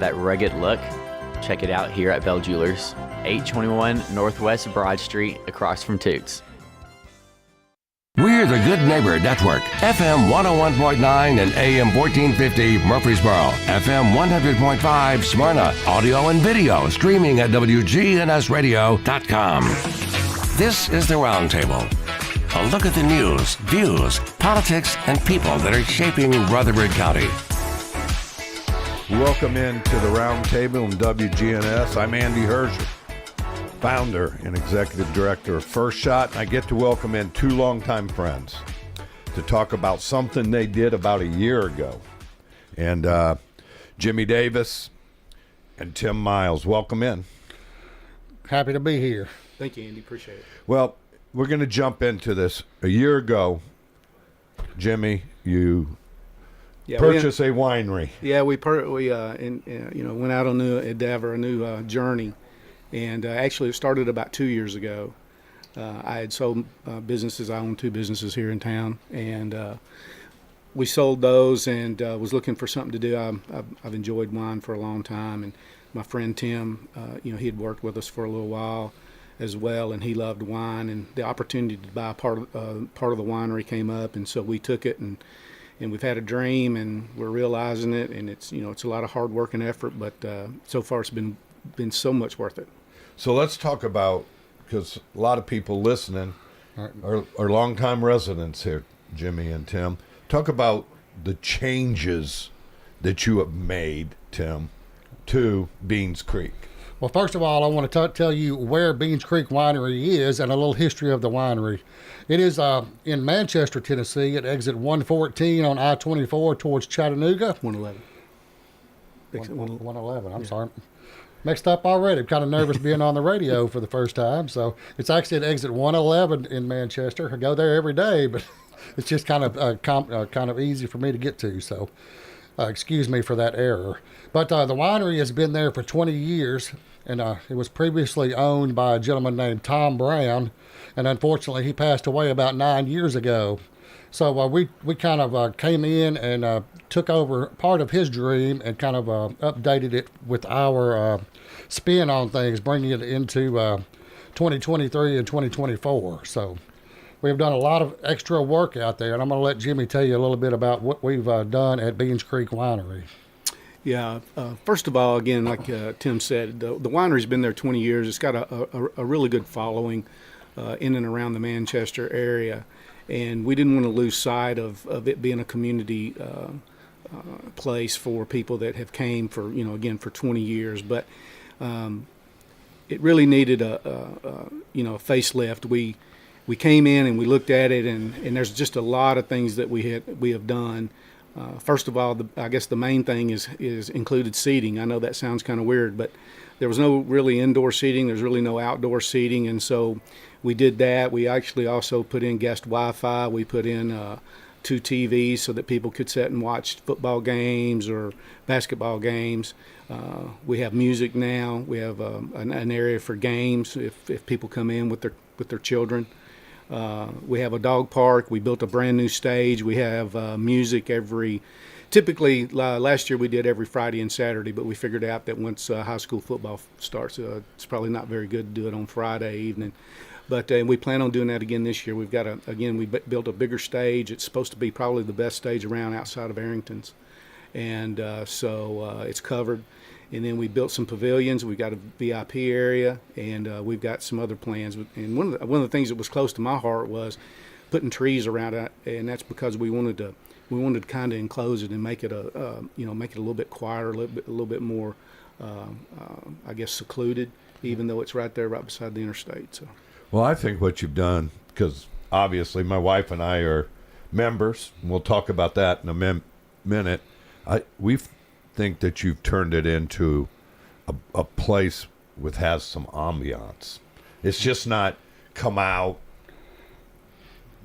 that rugged look, check it out here at Bell Jewelers, 821 Northwest Broad Street, across from Toots. We're the Good Neighbor Network, FM 101.9 and AM 1450 Murfreesboro, FM 100.5 Smyrna, audio and video streaming at wgnsradio.com. This is the Roundtable. A look at the news, views, politics, and people that are shaping Rutherford County. Welcome into the Roundtable in WGNS. I'm Andy Hersher, founder and executive director of First Shot, and I get to welcome in two longtime friends to talk about something they did about a year ago. And Jimmy Davis and Tim Miles, welcome in. Happy to be here. Thank you, Andy. Appreciate it. Well, we're going to jump into this. A year ago, Jimmy, you purchased a winery. Yeah, we went out on a new endeavor, a new journey, and actually it started about 2 years ago. I had sold businesses. I own two businesses here in town, and we sold those and was looking for something to do. I've enjoyed wine for a long time, and my friend Tim, he had worked with us for a little while as well, and he loved wine, and the opportunity to buy part of the winery came up, and so we took it, and we've had a dream, and we're realizing it, and it's a lot of hard work and effort, but so far it's been so much worth it. So let's talk about, because a lot of people listening are longtime residents here, Jimmy and Tim. Talk about the changes that you have made, Tim, to Beans Creek. Well, first of all, I want to tell you where Beans Creek Winery is and a little history of the winery. It is in Manchester, Tennessee, at exit 114 on I-24 towards Chattanooga. 111. 111, I'm sorry. Mixed up already. I'm kind of nervous being on the radio for the first time. So it's actually at exit 111 in Manchester. I go there every day, but it's just kind of easy for me to get to. So excuse me for that error. But the winery has been there for 20 years, and it was previously owned by a gentleman named Tom Brown, and unfortunately he passed away about 9 years ago. So we kind of came in and took over part of his dream and kind of updated it with our spin on things, bringing it into 2023 and 2024. So we've done a lot of extra work out there, and I'm going to let Jimmy tell you a little bit about what we've done at Beans Creek Winery. Yeah. First of all, again, like Tim said, the winery's been there 20 years. It's got a really good following in and around the Manchester area, and we didn't want to lose sight of it being a community place for people that have came for, for 20 years. But it really needed a facelift. We came in and we looked at it, and there's just a lot of things that we have done. First of all, I guess the main thing is included seating. I know that sounds kind of weird, but there was no really indoor seating. There's really no outdoor seating, and so we did that. We actually also put in guest Wi-Fi. We put in 2 TVs so that people could sit and watch football games or basketball games. We have music now. We have an area for games if people come in with their children. We have a dog park. We built a brand new stage. We have music typically last year we did every Friday and Saturday, but we figured out that once high school football starts, it's probably not very good to do it on Friday evening. But we plan on doing that again this year. We've got we built a bigger stage. It's supposed to be probably the best stage around outside of Arrington's. And so it's covered. And then we built some pavilions. We've got a VIP area, and we've got some other plans. And one of the things that was close to my heart was putting trees around it, and that's because we wanted to kind of enclose it and make it a little bit quieter, a little bit more, secluded, even though it's right there, right beside the interstate. So. Well, I think what you've done, because obviously my wife and I are members, and we'll talk about that in a minute. We think that you've turned it into a place has some ambiance. It's just not come out,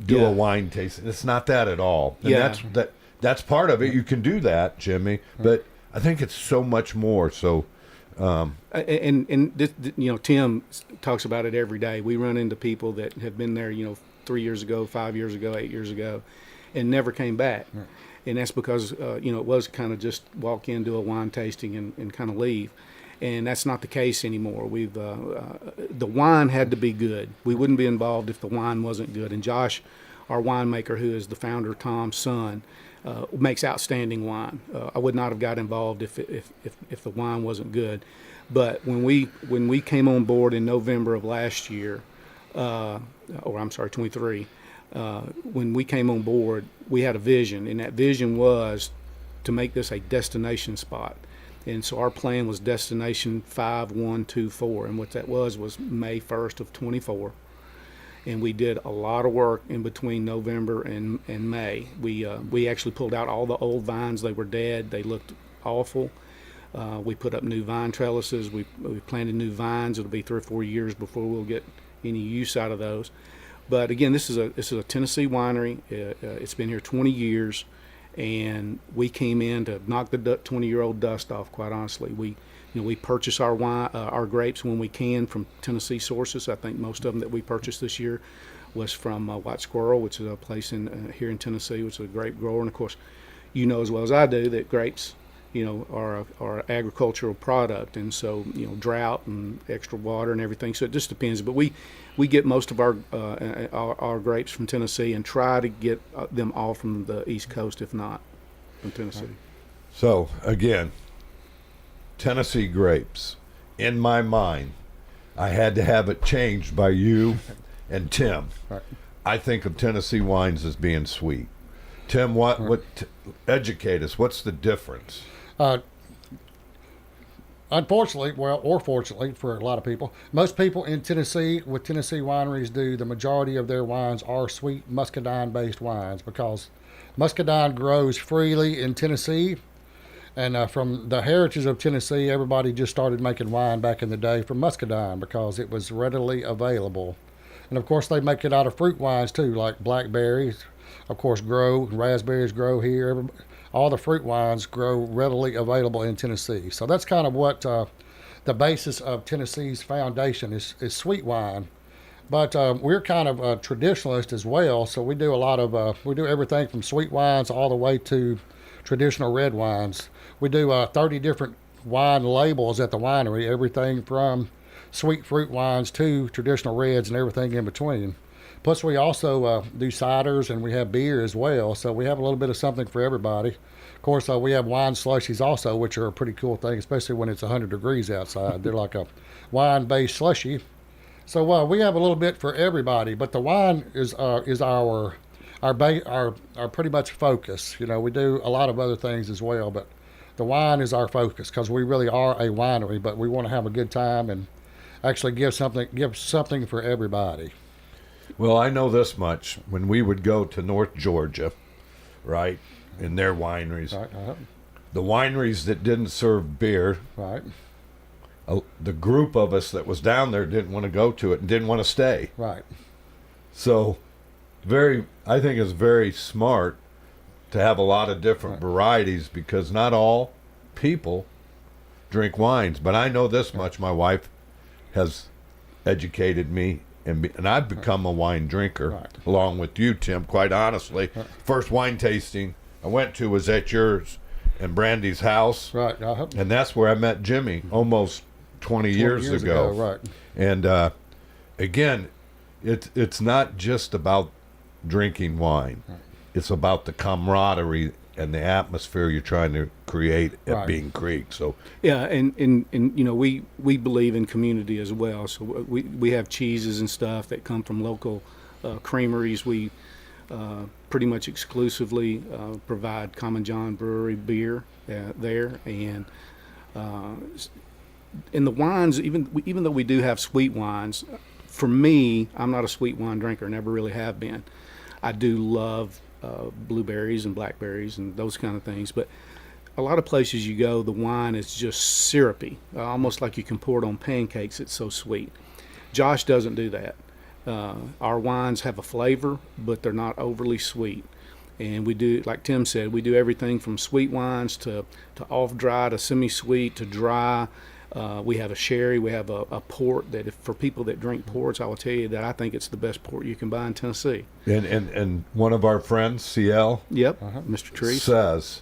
do a wine tasting. It's not that at all. And that's part of it. You can do that, Jimmy, but I think it's so much more. So and this, Tim talks about it every day. We run into people that have been there 3 years ago, 5 years ago, 8 years ago, and never came back. And that's because, it was kind of just walk in, do a wine tasting and kind of leave. And that's not the case anymore. The wine had to be good. We wouldn't be involved if the wine wasn't good. And Josh, our winemaker, who is the founder, Tom's son, makes outstanding wine. I would not have got involved if the wine wasn't good. But when we came on board in November of last year, 23, when we came on board, we had a vision, and that vision was to make this a destination spot. And so our plan was Destination 5124, and what that was May 1st of 24. And we did a lot of work in between November and May. We actually pulled out all the old vines. They were dead. They looked awful. We put up new vine trellises. We planted new vines. It'll be 3 or 4 years before we'll get any use out of those. But again, this is a Tennessee winery. It's been here 20 years, and we came in to knock the 20-year-old dust off. Quite honestly, we purchase our wine, our grapes when we can from Tennessee sources. I think most of them that we purchased this year was from White Squirrel, which is a place here in Tennessee, which is a grape grower. And of course, you know as well as I do that grapes, are an agricultural product, and so drought and extra water and everything. So it just depends. But we get most of our grapes from Tennessee and try to get them all from the East Coast, if not from Tennessee. So again, Tennessee grapes. In my mind, I had to have it changed by you and Tim. Right. I think of Tennessee wines as being sweet. Tim, educate us. What's the difference? Unfortunately, or fortunately for a lot of people, most people in Tennessee with Tennessee wineries the majority of their wines are sweet muscadine-based wines, because muscadine grows freely in Tennessee. And from the heritage of Tennessee, everybody just started making wine back in the day from muscadine because it was readily available. And of course, they make it out of fruit wines too, like blackberries, of course, raspberries grow here. All the fruit wines grow readily available in Tennessee. So that's kind of what the basis of Tennessee's foundation is sweet wine. But we're kind of a traditionalist as well, so we do a lot of we do everything from sweet wines all the way to traditional red wines. We do 30 different wine labels at the winery, everything from sweet fruit wines to traditional reds and everything in between. Plus, we also do ciders, and we have beer as well, so we have a little bit of something for everybody. Of course, we have wine slushies also, which are a pretty cool thing, especially when it's 100 degrees outside. They're like a wine-based slushy. So we have a little bit for everybody, but the wine is our pretty much focus. We do a lot of other things as well, but the wine is our focus because we really are a winery, but we want to have a good time and actually give something for everybody. Well, I know this much. When we would go to North Georgia, right, in their wineries, Right. the wineries that didn't serve beer, Right. The group of us that was down there didn't want to go to it and didn't want to stay. Right. So I think it's very smart to have a lot of different varieties, because not all people drink wines. But I know this much. My wife has educated me, and I've become a wine drinker, along with you, Tim, quite honestly. First wine tasting I went to was at yours and Brandy's house. Right. And that's where I met Jimmy almost 20 years ago. Right. And again, it's not just about drinking wine. Right. It's about the camaraderie and the atmosphere you're trying to create at Bean Creek. So yeah, and we believe in community as well. So we have cheeses and stuff that come from local creameries. We pretty much exclusively provide Common John Brewery beer there, and in the wines, even though we do have sweet wines, for me, I'm not a sweet wine drinker, never really have been. I do love blueberries and blackberries and those kind of things, but a lot of places you go, the wine is just syrupy, almost like you can pour it on pancakes. It's so sweet. Josh doesn't do that. Our wines have a flavor, but they're not overly sweet. And we do, like Tim said, we do everything from sweet wines to off-dry to semi-sweet to dry. We have a sherry. We have a port that, for people that drink ports, I will tell you that I think it's the best port you can buy in Tennessee. And one of our friends, CL, Yep, Mr. Tree says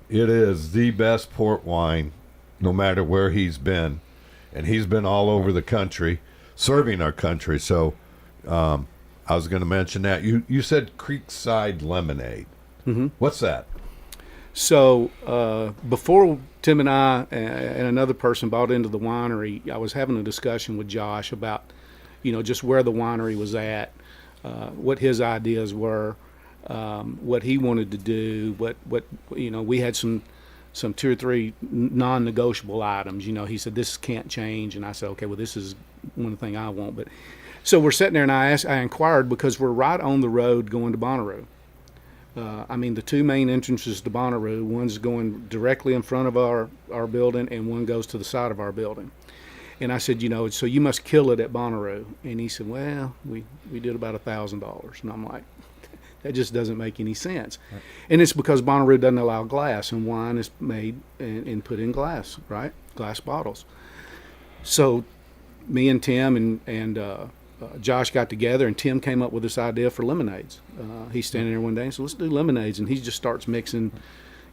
it is the best port wine, no matter where he's been, and he's been all over the country, serving our country. So, I was going to mention that you said Creekside Lemonade. Mm-hmm. What's that? So before Tim and I and another person bought into the winery, I was having a discussion with Josh about, just where the winery was at, what his ideas were, what he wanted to do, what we had some 2 or 3 non-negotiable items. He said this can't change, and I said, okay, well, this is one thing I want. But so we're sitting there, and I inquired, because we're right on the road going to Bonnaroo. The 2 main entrances to Bonnaroo, one's going directly in front of our building, and one goes to the side of our building. And I said, so you must kill it at Bonnaroo. And he said, well, we did about $1,000. And I'm like, that just doesn't make any sense. Right. And it's because Bonnaroo doesn't allow glass, and wine is made and put in glass, right? Glass bottles. So me and Tim and Josh got together, and Tim came up with this idea for lemonades. He's standing there one day and said, let's do lemonades. And he just starts mixing.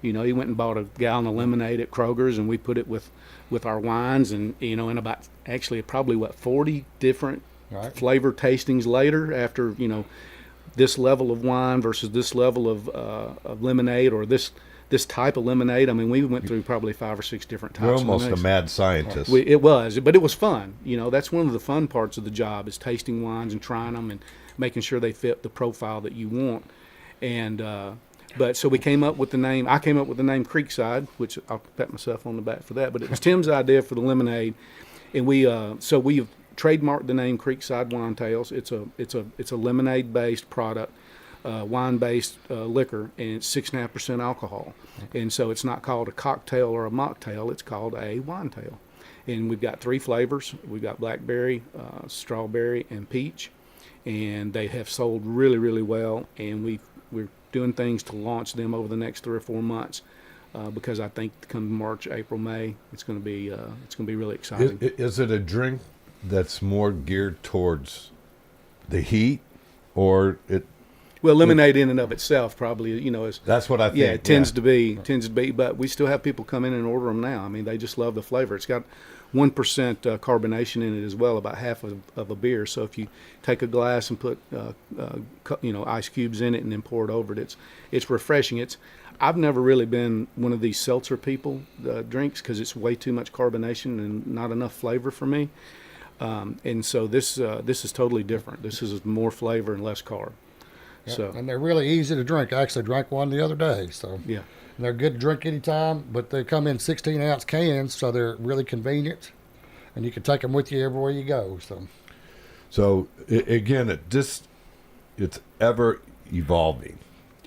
He went and bought a gallon of lemonade at Kroger's, and we put it with our wines, and in about probably 40 different flavor tastings later, after this level of wine versus this level of lemonade, or this type of lemonade. We went through probably 5 or 6 different types. We're of almost lemonades. a mad scientist. It was, but it was fun. That's one of the fun parts of the job, is tasting wines and trying them and making sure they fit the profile that you want. And but so we came up with the name. I came up with the name Creekside, which I'll pat myself on the back for that. But it was Tim's idea for the lemonade, and we've trademarked the name Creekside Wine Tales. It's a lemonade-based product. Wine-based liquor, and it's 6.5% alcohol, and so it's not called a cocktail or a mocktail. It's called a wine tail, and we've got 3 flavors. We've got blackberry, strawberry, and peach, and they have sold really, really well. And we're doing things to launch them over the next 3 or 4 months, because I think come March, April, May, it's going to be really exciting. Is it a drink that's more geared towards the heat, or it? Well, lemonade in and of itself probably, is. That's what I think. Yeah, it tends to be, but we still have people come in and order them now. They just love the flavor. It's got 1% carbonation in it as well, about half of a beer. So if you take a glass and put, ice cubes in it and then pour it over it, it's refreshing. I've never really been one of these seltzer people drinks, because it's way too much carbonation and not enough flavor for me. And so this is totally different. This is more flavor and less carb. Yep. So, and they're really easy to drink. I actually drank one the other day. So yeah, and they're good to drink anytime, but they come in 16-ounce cans, so they're really convenient, and you can take them with you everywhere you go. So again, it's ever evolving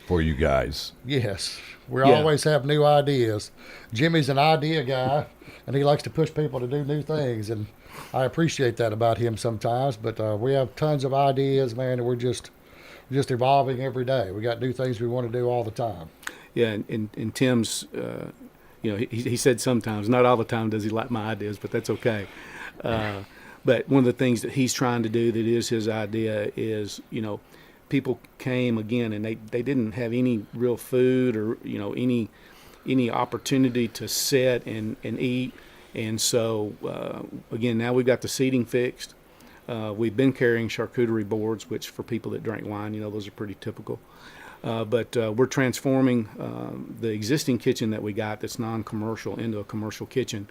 for you guys. Yes, we always have new ideas. Jimmy's an idea guy, and he likes to push people to do new things, and I appreciate that about him sometimes. But we have tons of ideas, man, and we're just evolving every day. We got new things we want to do all the time. Yeah, and Tim's, he said sometimes, not all the time does he like my ideas, but that's okay. But one of the things that he's trying to do that is his idea is, people came again and they didn't have any real food or, any opportunity to sit and eat. And so, again, now we've got the seating fixed. We've been carrying charcuterie boards, which for people that drink wine, those are pretty typical. But we're transforming the existing kitchen that we got that's non-commercial into a commercial kitchen.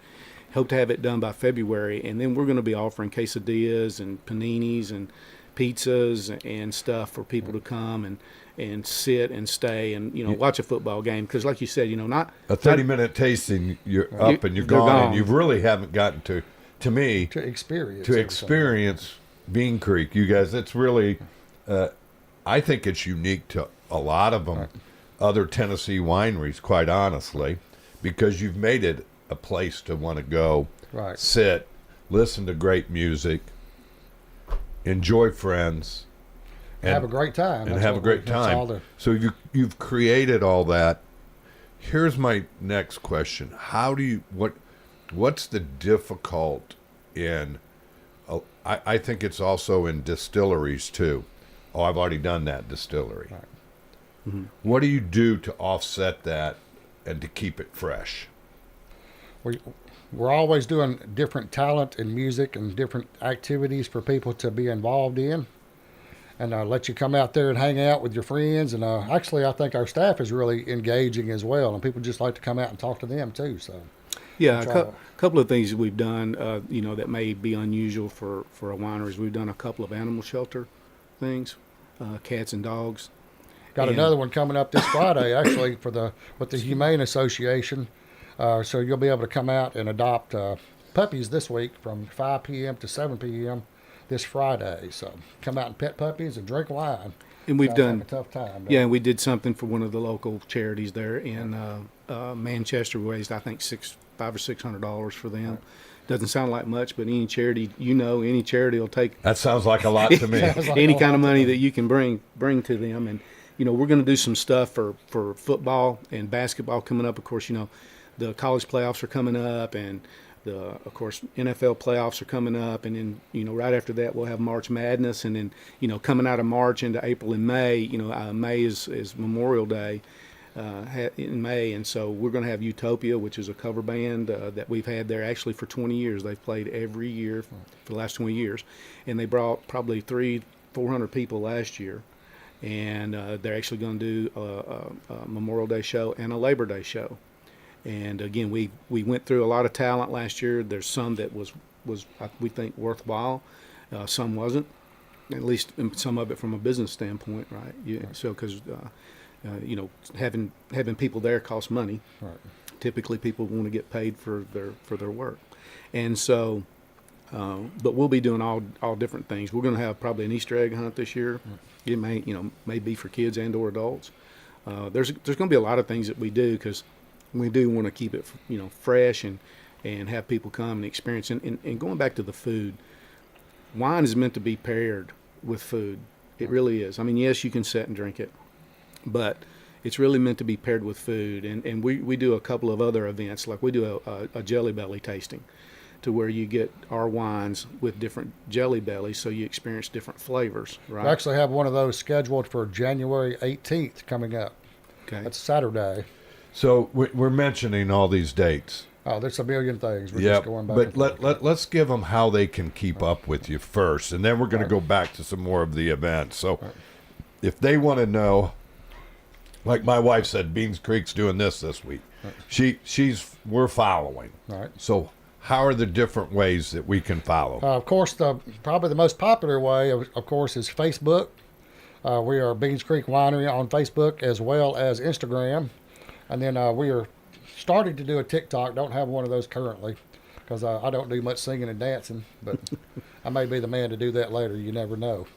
Hope to have it done by February, and then we're going to be offering quesadillas and paninis and pizzas and stuff for people to come and sit and stay and watch a football game, because like you said, not a 30-minute tasting, you're up and you're gone, and you really haven't gotten to me to experience Bean Creek. You guys, it's really I think it's unique to a lot of them, other Tennessee wineries, quite honestly, because you've made it a place to want to go, sit, listen to great music, enjoy friends, and have a great time. So you've created all that. Here's my next question: What's the difficult in? I think it's also in distilleries too. Oh, I've already done that distillery. Right. Mm-hmm. What do you do to offset that and to keep it fresh? We're always doing different talent and music and different activities for people to be involved in, and let you come out there and hang out with your friends. And actually, I think our staff is really engaging as well, and people just like to come out and talk to them too. So, Yeah, a couple of things that we've done, that may be unusual for a winery is we've done a couple of animal shelter things, cats and dogs. got another one coming up this Friday, actually, with the Humane Association. So you'll be able to come out and adopt puppies this week from 5 p.m. to 7 p.m. this Friday. So come out and pet puppies and drink wine. And we've Sounds done, like a tough time. yeah, and we did something for one of the local charities there in Manchester. We raised, I think, $500 or $600 for them. Right. Doesn't sound like much, but any charity, any charity will take That sounds like a lot to me. any kind of money that you can bring to them. And we're going to do some stuff for football and basketball coming up. Of course, the college playoffs are coming up, and of course NFL playoffs are coming up, and then right after that we'll have March Madness, and then coming out of March into April and May. May is Memorial Day in May, and so we're going to have Utopia, which is a cover band that we've had there actually for 20 years. They've played every year for the last 20 years, and they brought probably 300-400 people last year. And they're actually going to do a Memorial Day show and a Labor Day show. And again, we went through a lot of talent last year. There's some that was we think worthwhile, some wasn't. At least some of it from a business standpoint, right? Yeah. Right. So because having people there costs money. Right. Typically, people want to get paid for their work, and so. But we'll be doing all different things. We're going to have probably an Easter egg hunt this year. It may be for kids and or adults. There's going to be a lot of things that we do because we do want to keep it fresh and have people come and experience. And going back to the food, wine is meant to be paired with food. It really is. I mean, yes, you can sit and drink it, but it's really meant to be paired with food. And we do a couple of other events, like we do a Jelly Belly tasting, to where you get our wines with different jelly bellies, so you experience different flavors, right? We actually have one of those scheduled for January 18th coming up. Okay. That's Saturday. So we're mentioning all these dates. Oh, there's a million things. We're Yeah, just going back. but let's give them how they can keep up with you first, and then we're going to go back to some more of the events. So if they want to know, like my wife said, Beans Creek's doing this week. Right. We're following. All right. So how are the different ways that we can follow? Of course, probably the most popular way, of course, is Facebook. We are Beans Creek Winery on Facebook as well as Instagram. And then we are starting to do a TikTok. Don't have one of those currently because I don't do much singing and dancing, but I may be the man to do that later. You never know.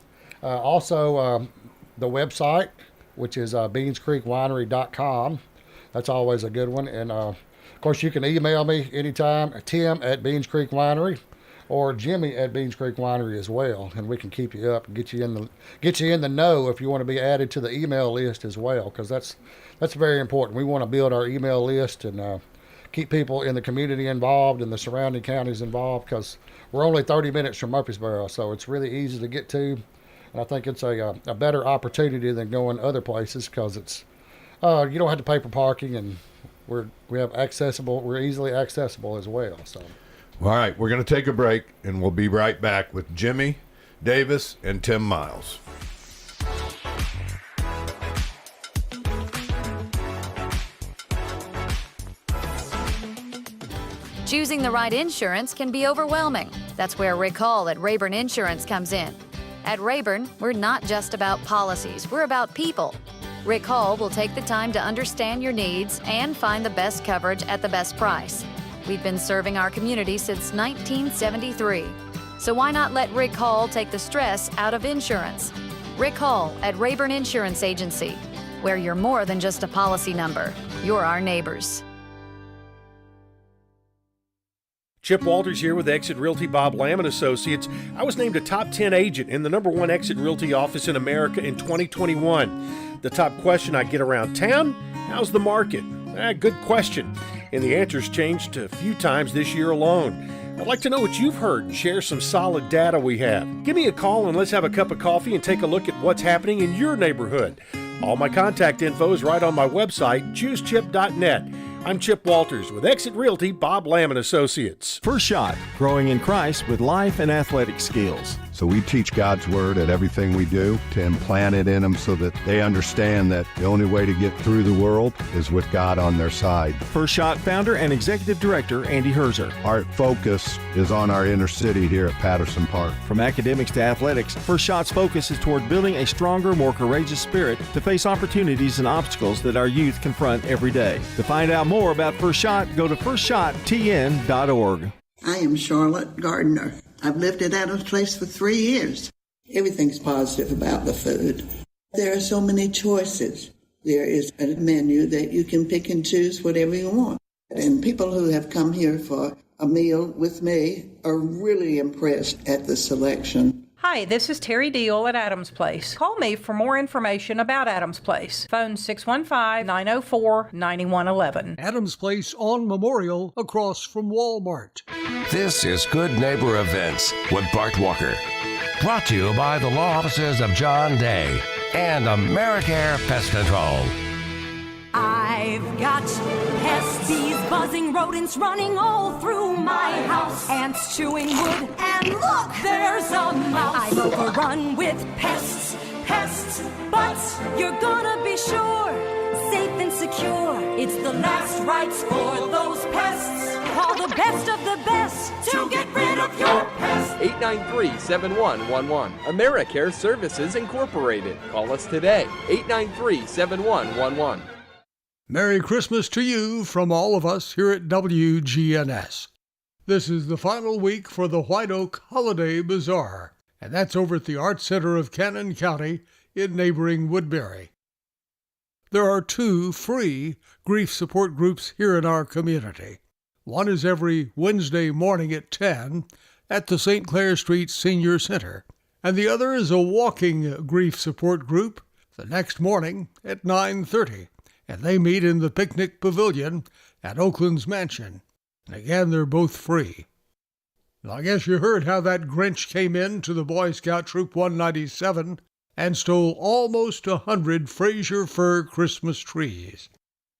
Also, the website, which is beanscreekwinery.com. That's always a good one. And of course, you can email me anytime, Tim at Beans Creek Winery, or Jimmy at Beans Creek Winery as well, and we can keep you up and get you in the know if you want to be added to the email list as well, because that's very important. We want to build our email list and keep people in the community involved and the surrounding counties involved, because we're only 30 minutes from Murfreesboro, so it's really easy to get to, and I think it's a better opportunity than going other places because it's you don't have to pay for parking, and we're easily accessible as well. So, all right, we're going to take a break, and we'll be right back with Jimmy Davis and Tim Miles. Choosing the right insurance can be overwhelming. That's where Rick Hall at Rayburn Insurance comes in. At Rayburn, we're not just about policies, we're about people. Rick Hall will take the time to understand your needs and find the best coverage at the best price. We've been serving our community since 1973. So why not let Rick Hall take the stress out of insurance? Rick Hall at Rayburn Insurance Agency, where you're more than just a policy number. You're our neighbors. Chip Walters here with Exit Realty Bob Lamb & Associates. I was named a top 10 agent in the #1 Exit Realty office in America in 2021. The top question I get around town, how's the market? Good question. and the answer's changed a few times this year alone. I'd like to know what you've heard and share some solid data we have. Give me a call and let's have a cup of coffee and take a look at what's happening in your neighborhood. All my contact info is right on my website, choosechip.net. I'm Chip Walters with Exit Realty Bob Lamb & Associates. First Shot, growing in Christ with life and athletic skills. So we teach God's Word at everything we do to implant it in them so that they understand that the only way to get through the world is with God on their side. First Shot founder and executive director Andy Herzer. Our focus is on our inner city here at Patterson Park. From academics to athletics, First Shot's focus is toward building a stronger, more courageous spirit to face opportunities and obstacles that our youth confront every day. To find out more about First Shot, go to firstshottn.org. I am Charlotte Gardner. I've lived at Adams Place for 3 years. Everything's positive about the food. There are so many choices. There is a menu that you can pick and choose whatever you want. And people who have come here for a meal with me are really impressed at the selection. Hi, this is Terry Deal at Adams Place. Call me for more information about Adams Place. Phone 615-904-9111. Adams Place on Memorial across from Walmart. This is Good Neighbor Events with Bart Walker. Brought to you by the law offices of John Day and AmeriCare Pest Control. I've got pests, bees, buzzing, rodents running all through my house. Ants chewing wood, and look, there's a mouse. I've overrun with pests, but you're gonna be sure, safe and secure. It's the last rites for those pests. Call the best of the best to get rid of your pests. 893-7111. AmeriCare Services Incorporated. Call us today. 893-7111. Merry Christmas to you from all of us here at WGNS. This is the final week for the White Oak Holiday Bazaar, and that's over at the Art Center of Cannon County in neighboring Woodbury. There are 2 free grief support groups here in our community. One is every Wednesday morning at 10 at the St. Clair Street Senior Center, and the other is a walking grief support group the next morning at 9:30. And they meet in the picnic pavilion at Oakland's Mansion. And again, they're both free. Now, I guess you heard how that Grinch came in to the Boy Scout Troop 197 and stole almost 100 Fraser fir Christmas trees.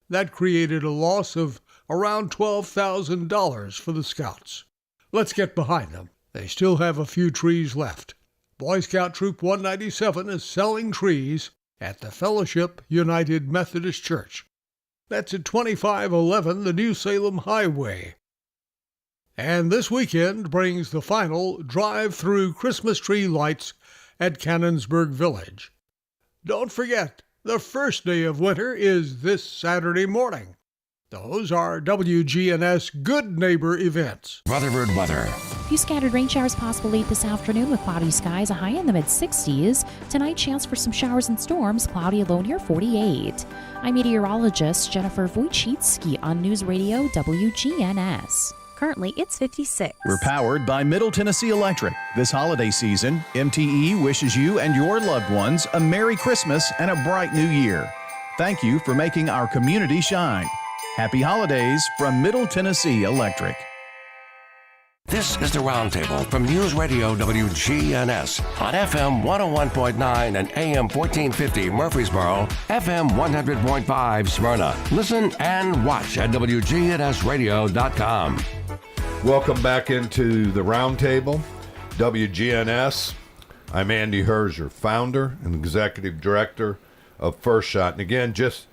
That created a loss of around $12,000 for the Scouts. Let's get behind them. They still have a few trees left. Boy Scout Troop 197 is selling trees at the Fellowship United Methodist Church. That's at 2511 the New Salem Highway. And this weekend brings the final drive-through Christmas tree lights at Cannonsburg Village. Don't forget, the first day of winter is this Saturday morning. Those are WGNS Good Neighbor events. Rutherford weather. A few scattered rain showers possible late this afternoon with cloudy skies, a high in the mid-60s. Tonight, chance for some showers and storms, cloudy, a low near 48. I'm meteorologist Jennifer Wojcicki on News Radio WGNS. Currently, it's 56. We're powered by Middle Tennessee Electric. This holiday season, MTE wishes you and your loved ones a Merry Christmas and a bright New Year. Thank you for making our community shine. Happy holidays from Middle Tennessee Electric. This is the Roundtable from News Radio WGNS on FM 101.9 and AM 1450 Murfreesboro, FM 100.5 Smyrna. Listen and watch at wgnsradio.com. Welcome back into the Roundtable, WGNS. I'm Andy Herzer, founder and executive director of First Shot. And again, just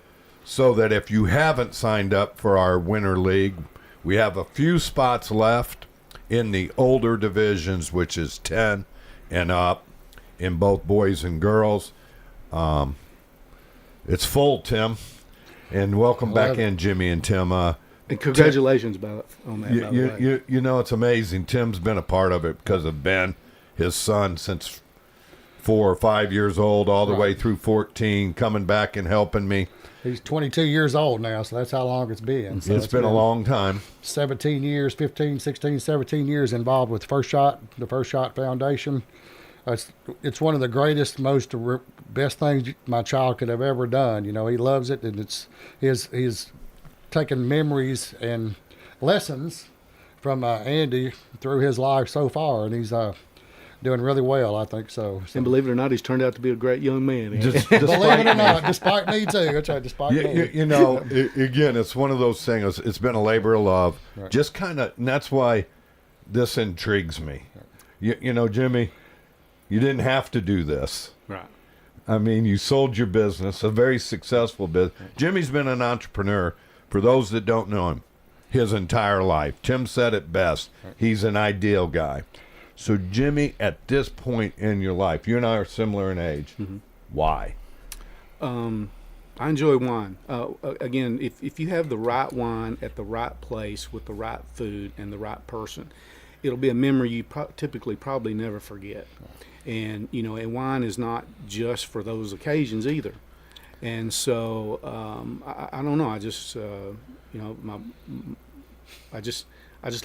so that if you haven't signed up for our Winter League, we have a few spots left in the older divisions, which is 10 and up in both boys and girls. It's full, Tim. And welcome back in, Jimmy and Tim. And congratulations on that. You know, it's amazing. Tim's been a part of it because of Ben, his son, since 4 or 5 years old, all the way through 14, coming back and helping me. He's 22 years old now, so that's how long it's been. So it's been a long time. 17 years, 15, 16, 17 years involved with First Shot, the First Shot Foundation. It's one of the greatest, best things my child could have ever done. You know, he loves it, and it's his taken memories and lessons from Andy through his life so far, and he's doing really well, I think so. And believe it or not, he's turned out to be a great young man. Believe it or not, despite me too. That's right, despite me. You know, again, it's one of those things. It's been a labor of love. Right. Just kind of, and that's why this intrigues me. You know, Jimmy, you didn't have to do this. Right. I mean, you sold your business, a very successful business. Jimmy's been an entrepreneur, for those that don't know him, his entire life. Tim said it best. He's an ideal guy. So, Jimmy, at this point in your life, you and I are similar in age. Mm-hmm. Why? I enjoy wine. Again, if you have the right wine at the right place with the right food and the right person, it'll be a memory you typically probably never forget. And, you know, and wine is not just for those occasions either. And so, I don't know. I just, you know, I just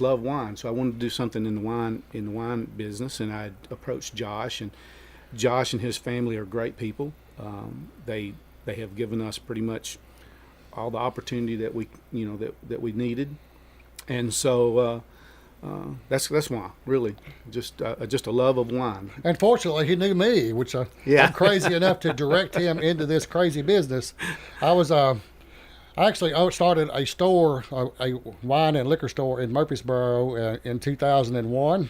love wine. So I wanted to do something in the wine business, and I approached Josh, and his family are great people. They have given us pretty much all the opportunity that we, you know, that we needed. And so, that's why, really, just a love of wine. And fortunately, he knew me, which I'm crazy enough to direct him into this crazy business. I actually started a store, a wine and liquor store in Murfreesboro in 2001.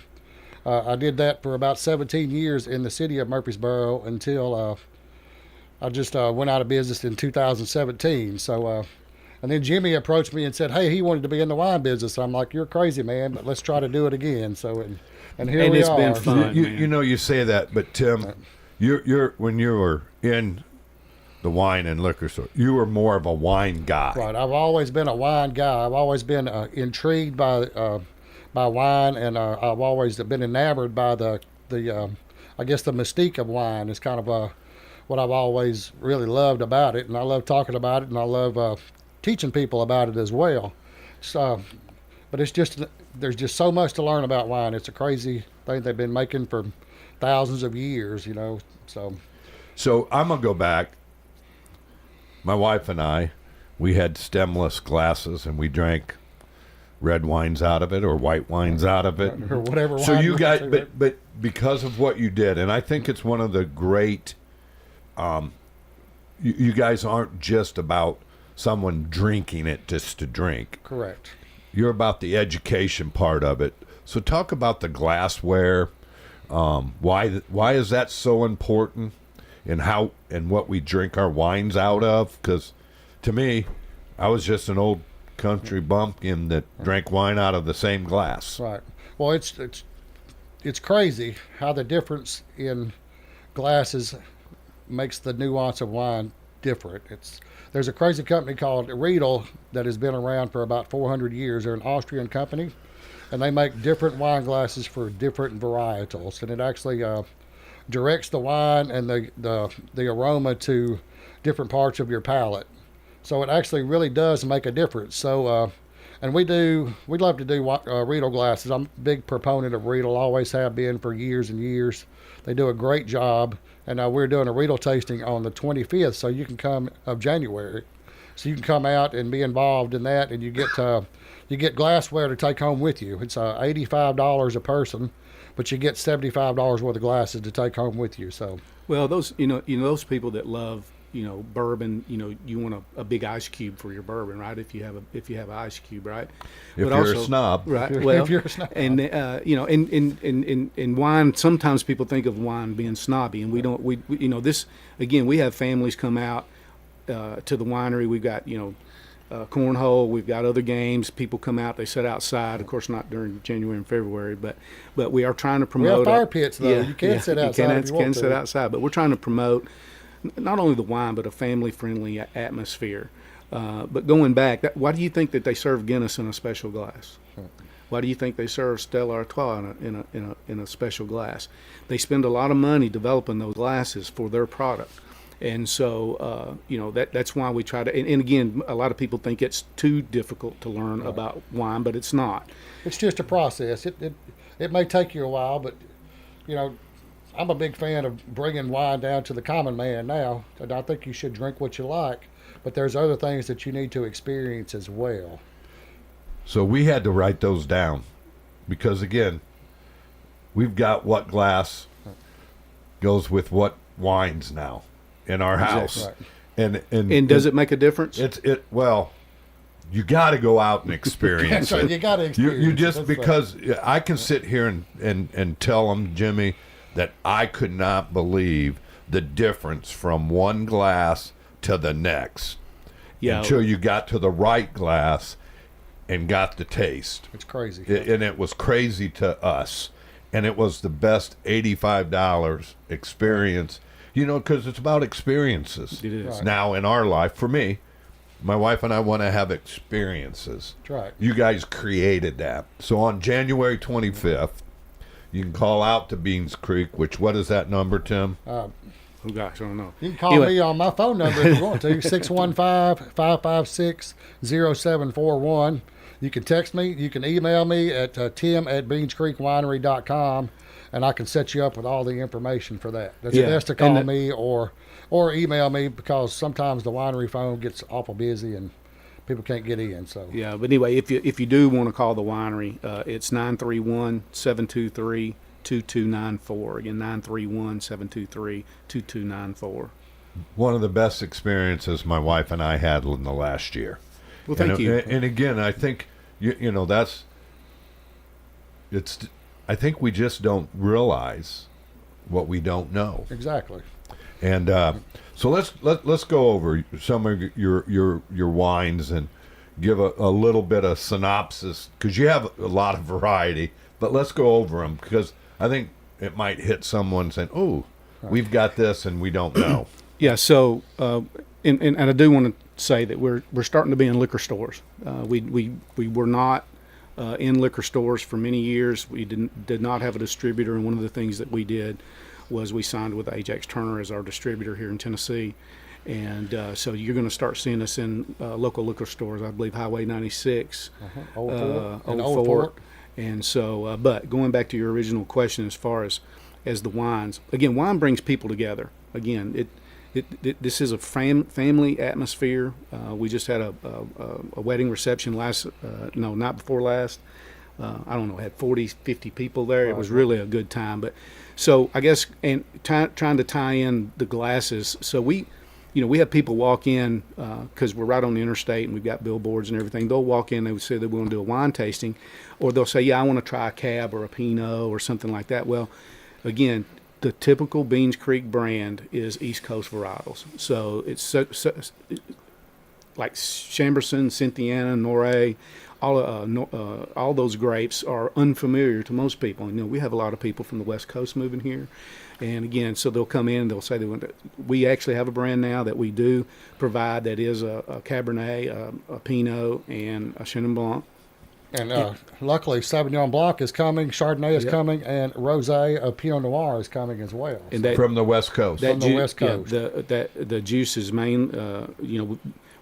I did that for about 17 years in the city of Murfreesboro until I just went out of business in 2017. So. And then Jimmy approached me and said, "Hey, he wanted to be in the wine business." I'm like, "You're crazy, man, but let's try to do it again." So, and here we are. And it's been fun. You know, you say that, but Tim, you're when you were in the wine and liquor store, you were more of a wine guy. Right. I've always been a wine guy. I've always been intrigued by wine, and I've always been enamored by the I guess the mystique of wine is kind of what I've always really loved about it, and I love talking about it, and I love teaching people about it as well. So, but there's just so much to learn about wine. It's a crazy thing they've been making for thousands of years, you know. So I'm gonna go back. My wife and I, we had stemless glasses, and we drank red wines out of it or white wines out of it, or whatever. So wine you guys, but because of what you did, and I think it's one of the great. You guys aren't just about someone drinking it just to drink. Correct. You're about the education part of it. So talk about the glassware. Why is that so important, and how and what we drink our wines out of? Because to me, I was just an old country bumpkin that drank wine out of the same glass. Right. Well, it's crazy how the difference in glasses makes the nuance of wine different. There's a crazy company called Riedel that has been around for about 400 years. They're an Austrian company, and they make different wine glasses for different varietals, and it actually directs the wine and the aroma to different parts of your palate. So it actually really does make a difference. So and we'd love to do Riedel glasses. I'm a big proponent of Riedel, always have been for years and years. They do a great job. And we're doing a Riedel tasting on the 25th, so you can come of January. So you can come out and be involved in that, and you get glassware to take home with you. It's $85 a person, but you get $75 worth of glasses to take home with you. So well, those you know those people that love bourbon, you want a big ice cube for your bourbon, right? If you have an ice cube, right? If you're a snob, right? If you're a snob, and in wine, sometimes people think of wine being snobby, and we don't. We this again. We have families come out to the winery. We've got cornhole. We've got other games. People come out. They sit outside. Of course, not during January and February, but we are trying to promote. We have fire pits though. You can't sit outside. You can sit outside, but we're trying to promote not only the wine, but a family-friendly atmosphere. But going back, why do you think that they serve Guinness in a special glass? Why do you think they serve Stella Artois in a special glass? They spend a lot of money developing those glasses for their product, and so that's why we try to. And again, a lot of people think it's too difficult to learn about wine, but it's not. It's just a process. It may take you a while, but I'm a big fan of bringing wine down to the common man now, and I think you should drink what you like. but there's other things that you need to experience as well. So we had to write those down because, again, we've got what glass goes with what wines now in our house. Right. And does it make a difference? Well, you got to go out and experience it. You got to experience You just it. because I can sit here and tell them, Jimmy, that I could not believe the difference from one glass to the next until you got to the right glass and got the taste. It's crazy. And it was crazy to us. And it was the best $85 experience, because it's about experiences. It is. Right. Now, in our life, for me, my wife and I want to have experiences. That's right. You guys created that. So on January 25th, you can call out to Beans Creek, what is that number, Tim? Oh, gosh, I don't know. You can call me on my phone number if you want to, 615-556-0741. You can text me. You can email me at tim@beanscreekwinery.com, and I can set you up with all the information for that. That's best to call me or email me because sometimes the winery phone gets awful busy and people can't get in. So yeah, but anyway, if you do want to call the winery, it's 931-723-2294. Again, 931-723-2294. One of the best experiences my wife and I had in the last year. Well, thank you. And again, I think I think we just don't realize what we don't know. Exactly. And so let's go over some of your wines and give a little bit of synopsis because you have a lot of variety. But let's go over them because I think it might hit someone saying, "Oh, we've got this and we don't know." Yeah. So, and I do want to say that we're starting to be in liquor stores. We were not in liquor stores for many years. We did not have a distributor, and one of the things that we did was we signed with Ajax Turner as our distributor here in Tennessee. And so you're going to start seeing us in local liquor stores. I believe Highway 96, Old Fort. And so, but going back to your original question as far as the wines, again, wine brings people together. Again, this is a family atmosphere. We just had a wedding reception not before last. I don't know, had 40, 50 people there. It was really a good time. But so I guess, and trying to tie in the glasses. So we have people walk in because we're right on the interstate and we've got billboards and everything. They'll walk in, they would say they want to do a wine tasting, or they'll say, yeah, I want to try a Cab or a Pinot or something like that. Well, again, the typical Beans Creek brand is East Coast varietals. So it's like Chamberson, Cynthiana, Noray, all those grapes are unfamiliar to most people. We have a lot of people from the West Coast moving here. And again, so they'll come in and they'll say we actually have a brand now that we do provide that is a Cabernet, a Pinot, and a Chenin Blanc. And luckily, Sauvignon Blanc is coming, Chardonnay is coming, and Rosé, Pinot Noir is coming as well. And that, from the West Coast. From the West Coast. Yeah, the juice is main.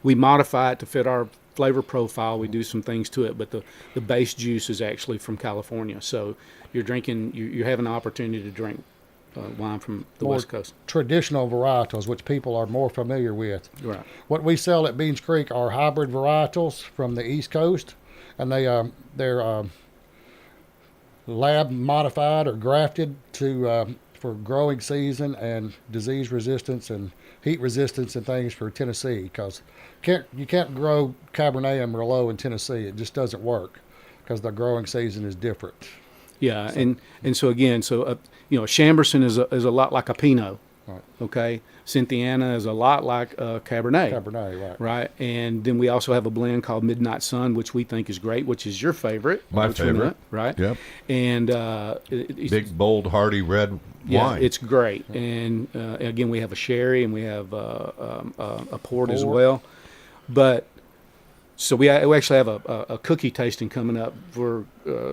We modify it to fit our flavor profile. We do some things to it, but the base juice is actually from California. So you're having an opportunity to drink wine from the West Coast. Traditional varietals, which people are more familiar with. Right. What we sell at Beans Creek are hybrid varietals from the East Coast, and they're lab modified or grafted for growing season and disease resistance and heat resistance and things for Tennessee, because you can't grow Cabernet and Merlot in Tennessee. It just doesn't work because the growing season is different. Yeah, so, and so again, Chamberson is a lot like a Pinot. Right. Okay, Cynthiana is a lot like Cabernet. Cabernet, right. And then we also have a blend called Midnight Sun, which we think is great, which is your favorite. My favorite. Right. Yep. And big, bold, hearty red wine. It's great. And again, we have a sherry and we have a port as well. But so we actually have a cookie tasting coming up for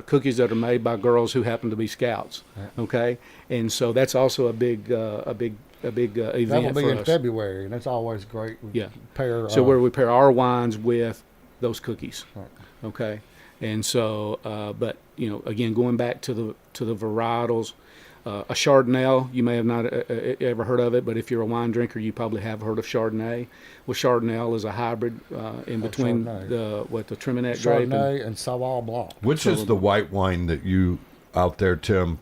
cookies that are made by girls who happen to be Scouts. Okay, and so that's also a big event for us. That will be in February, and that's always great. So where we pair our wines with those cookies. Right. Okay, and so but again, going back to the varietals, A Chardonnay, you may have not ever heard of it, but if you're a wine drinker, you probably have heard of Chardonnay. Well, Chardonnay is a hybrid in between the Treminette grape Chardonnay and Sauvignon Blanc. Which is the white wine that you out there, Tim?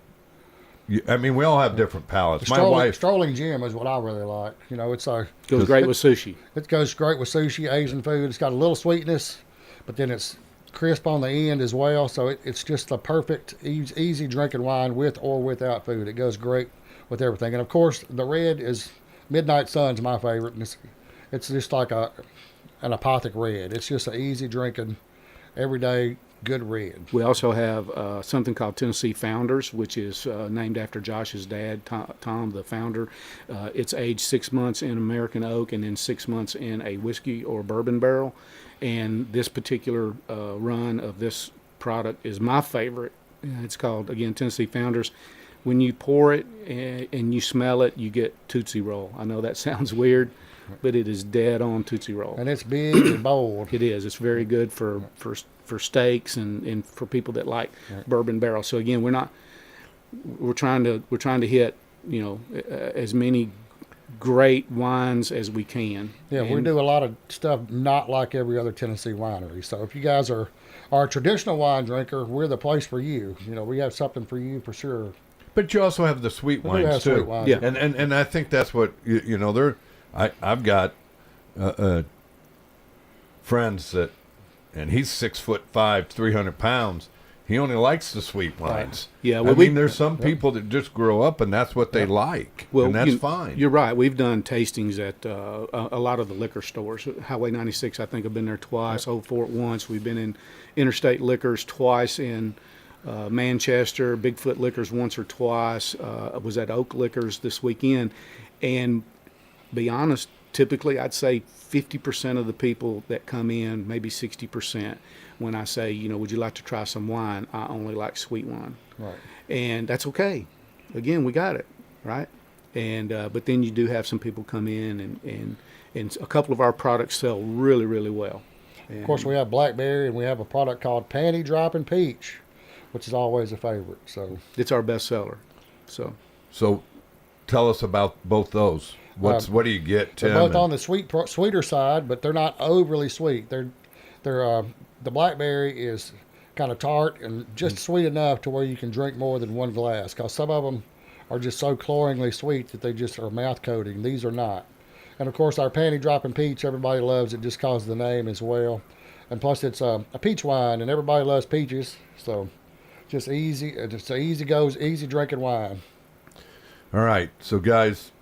I mean, we all have different palates. My wife, Strolling Jim is what I really like. You know, it's a goes great with sushi. It goes great with sushi, Asian food. It's got a little sweetness, but then it's crisp on the end as well. So it's just the perfect, easy drinking wine with or without food. It goes great with everything. And of course, the red is Midnight Sun's my favorite. And it's just like an apothic red. It's just an easy drinking, everyday good red. We also have something called Tennessee Founders, which is named after Josh's dad, Tom, the founder. It's aged 6 months in American oak and then 6 months in a whiskey or bourbon barrel. And this particular run of this product is my favorite. It's called, again, Tennessee Founders. When you pour it and you smell it, you get Tootsie Roll. I know that sounds weird, but it is dead on Tootsie Roll. And it's big and bold. It is. It's very good for steaks and for people that like bourbon barrel. So again, we're trying to hit, you know, as many great wines as we can. Yeah, we do a lot of stuff not like every other Tennessee winery. So if you guys are a traditional wine drinker, we're the place for you. You know, we have something for you for sure. But you also have the sweet wines too. Sweet wines. Yeah, and I think that's what you know. I've got friends that, and he's 6'5", 300 pounds. He only likes the sweet wines. Yeah, well, I mean, there's some people that just grow up and that's what they like, and that's fine. You're right. We've done tastings at a lot of the liquor stores. Highway 96, I think I've been there twice. Old Fort once. We've been in Interstate Liquors twice in Manchester. Bigfoot Liquors once or twice. I was at Oak Liquors this weekend, and be honest, typically I'd say 50% of the people that come in, maybe 60%, when I say, you know, would you like to try some wine? I only like sweet wine. Right. And that's okay. Again, we got it, right? And but then you do have some people come in, and a couple of our products sell really, really well. And of course, we have blackberry, and we have a product called Panty Dropping Peach, which is always a favorite. So it's our best seller. So tell us about both those. What do you get, Tim? They're both on the sweeter side, but they're not overly sweet. They're the blackberry is kind of tart and just sweet enough to where you can drink more than one glass, because some of them are just so cloyingly sweet that they just are mouth coating. These are not. And of course, our Panty Dropping Peach, everybody loves it just because of the name as well. And plus, it's a peach wine, and everybody loves peaches. So just easy, just easy drinking wine. All right, so guys,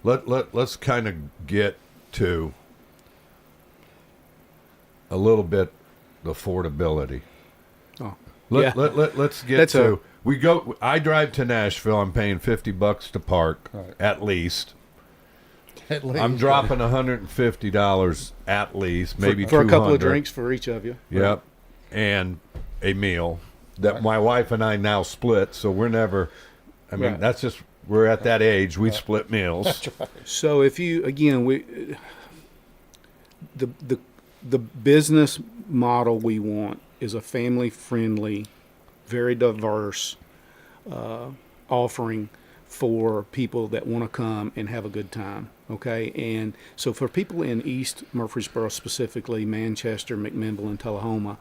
let's kind of get to a little bit the affordability. Oh, let's get to. We go. I drive to Nashville. I'm paying $50 to park at least. At least I'm dropping $150 at least, maybe for a couple of $200. drinks for each of you. Yep, and a meal that my wife and I now split. So we're never. I mean, that's just we're at that age. We split meals. That's right. So if you the business model we want is a family-friendly, very diverse offering for people that want to come and have a good time, okay? And so for people in East Murfreesboro specifically, Manchester, McMinnville, and Tullahoma,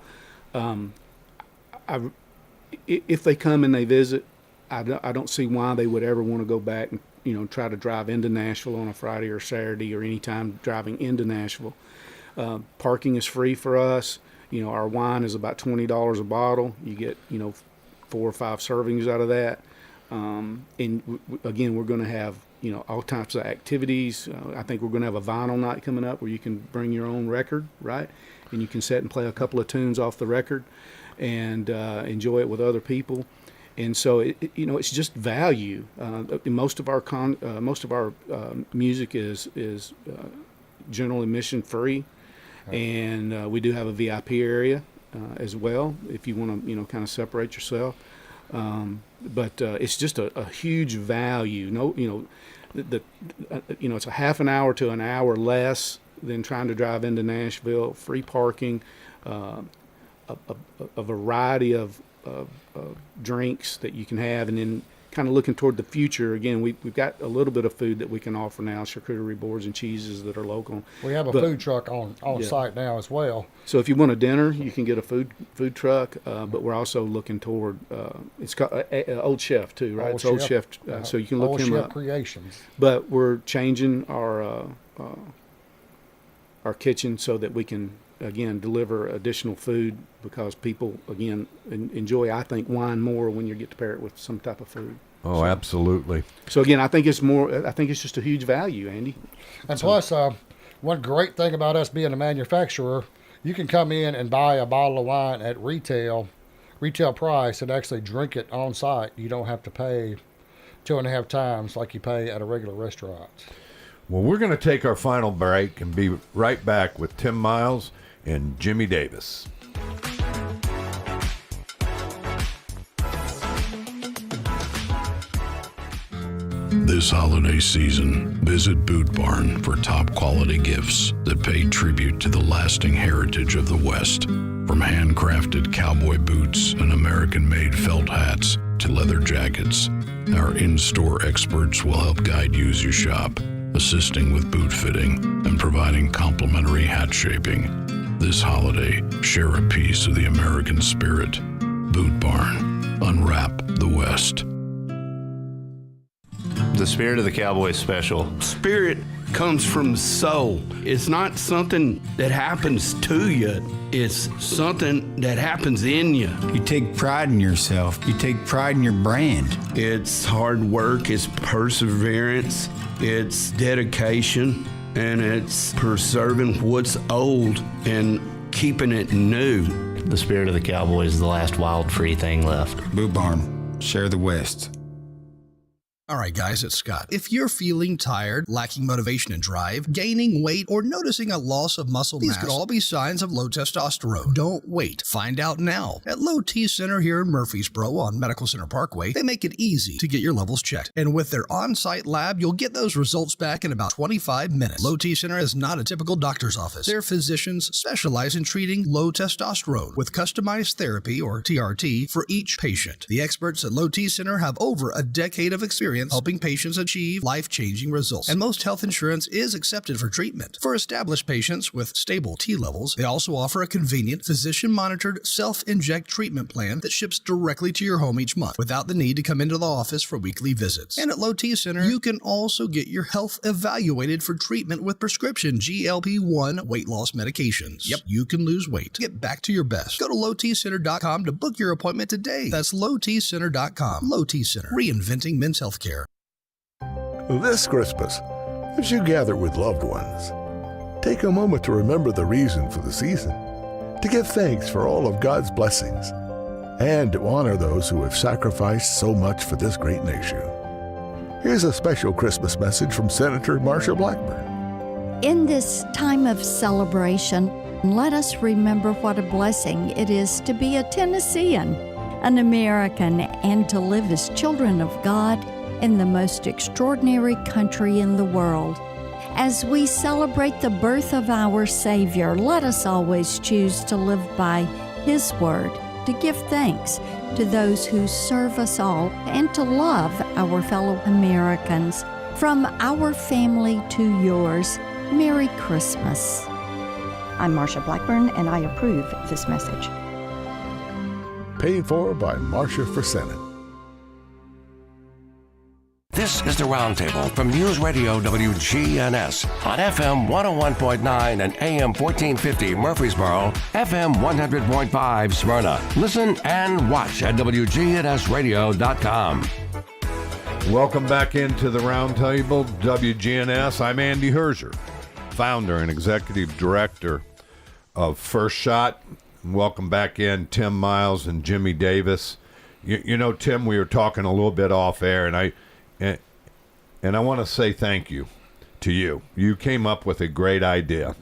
if they come and they visit, I don't see why they would ever want to go back and, you know, try to drive into Nashville on a Friday or Saturday or any time driving into Nashville. Parking is free for us. You know, our wine is about $20 a bottle. You get, you know, 4 or 5 servings out of that. And again, we're going to have, you know, all types of activities. I think we're going to have a vinyl night coming up where you can bring your own record, right? And you can sit and play a couple of tunes off the record and enjoy it with other people. And so, you know, it's just value. Most of our music is general admission free. And we do have a VIP area as well if you want to, you know, kind of separate yourself. But it's just a huge value. No, you know, you know, it's a half an hour to an hour less than trying to drive into Nashville. Free parking, a variety of drinks that you can have, and then kind of looking toward the future, again, we've got a little bit of food that we can offer now, charcuterie boards and cheeses that are local. We have a food truck on site now as well. So if you want a dinner, you can get a food truck, but we're also looking toward, it's called Old Chef too, right? It's Old Chef, so you can look him up. Creations. But we're changing our kitchen so that we can, again, deliver additional food, because people, again, enjoy, I think, wine more when you get to pair it with some type of food. Oh, absolutely. So again, I think it's just a huge value, Andy. And plus, one great thing about us being a manufacturer, you can come in and buy a bottle of wine at retail price and actually drink it on site. You don't have to pay 2.5 times like you pay at a regular restaurant. Well, we're going to take our final break and be right back with Tim Miles and Jimmy Davis. This holiday season, visit Boot Barn for top quality gifts that pay tribute to the lasting heritage of the West. From handcrafted cowboy boots and American-made felt hats to leather jackets, our in-store experts will help guide you as you shop, assisting with boot fitting and providing complimentary hat shaping. This holiday, share a piece of the American spirit. Boot Barn. Unwrap the West. The spirit of the cowboy is special. Spirit comes from soul. It's not something that happens to you. It's something that happens in you. You take pride in yourself. You take pride in your brand. It's hard work. It's perseverance. It's dedication. And it's preserving what's old and keeping it new. The spirit of the cowboy is the last wild, free thing left. Boot Barn. Share the West. All right, guys, it's Scott. If you're feeling tired, lacking motivation and drive, gaining weight, or noticing a loss of muscle mass, these could all be signs of low testosterone. Don't wait. Find out now. At Low T Center here in Murfreesboro on Medical Center Parkway, they make it easy to get your levels checked. And with their on-site lab, you'll get those results back in about 25 minutes. Low T Center is not a typical doctor's office. Their physicians specialize in treating low testosterone with customized therapy, or TRT, for each patient. The experts at Low T Center have over a decade of experience helping patients achieve life-changing results. And most health insurance is accepted for treatment. For established patients with stable T levels, they also offer a convenient physician-monitored self-inject treatment plan that ships directly to your home each month without the need to come into the office for weekly visits. And at Low T Center, you can also get your health evaluated for treatment with prescription GLP-1 weight loss medications. Yep, you can lose weight. Get back to your best. Go to lowtcenter.com to book your appointment today. That's lowtcenter.com. Low T Center, reinventing men's health care. This Christmas, as you gather with loved ones, take a moment to remember the reason for the season, to give thanks for all of God's blessings, and to honor those who have sacrificed so much for this great nation. Here's a special Christmas message from Senator Marsha Blackburn. In this time of celebration, let us remember what a blessing it is to be a Tennessean, an American, and to live as children of God in the most extraordinary country in the world. As we celebrate the birth of our Savior, let us always choose to live by His Word, to give thanks to those who serve us all, and to love our fellow Americans. From our family to yours, Merry Christmas. I'm Marsha Blackburn, and I approve this message. Paid for by Marsha for Senate. This is the Roundtable from News Radio WGNS on FM 101.9 and AM 1450 Murfreesboro, FM 100.5 Smyrna. Listen and watch at wgnsradio.com. Welcome back into the Roundtable, WGNS. I'm Andy Herzer, founder and executive director of First Shot. Welcome back in Tim Miles and Jimmy Davis. You know, Tim, we were talking a little bit off air, and I want to say thank you to you. You came up with a great idea